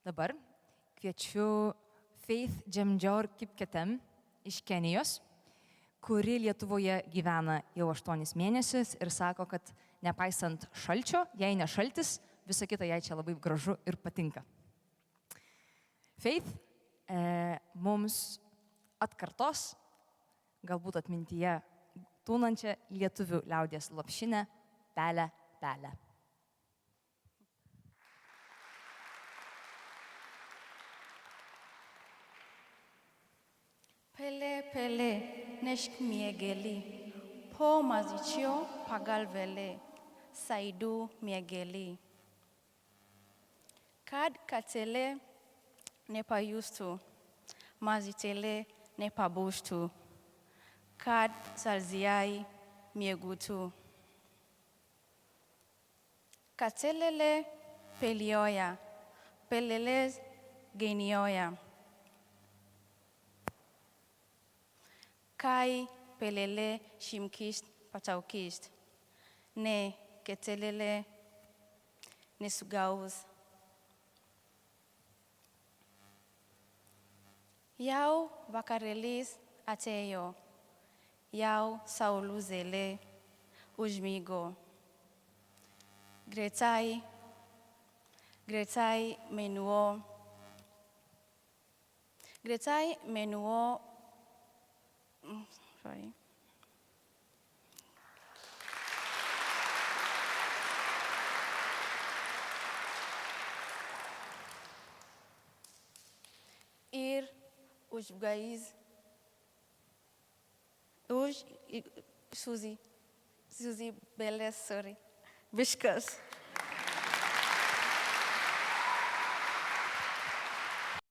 Dabar kviečiu Faith Jemjor Kipketem iš Kenijos, kuri Lietuvoje gyvena jau 8 mėnesius ir sako, kad nepaisant šalčio, jei ne šaltis, visa kita jai čia labai gražu ir patinka. Faith mums atkartos, galbūt atmintyje tūnančią lietuvių liaudies lopšinę pelę pelę. Pele pele neshk miegeli, po mazichio pagalvele, saidu miegeli. Kad katele ne pa yustu, mazitele ne pa bushtu, kad salziai miegutu. Katelele pelioya, pelele genioya. Kai pelele shimkist pataukist, ne ketelele ne sugauz. Yau vakarelis ateyo, yau sauluzele ujmigo. Gretai menuo. Gretai menuo. Sorry. Ir ujgaiz. Suzy Beles, sorry. Bishkas.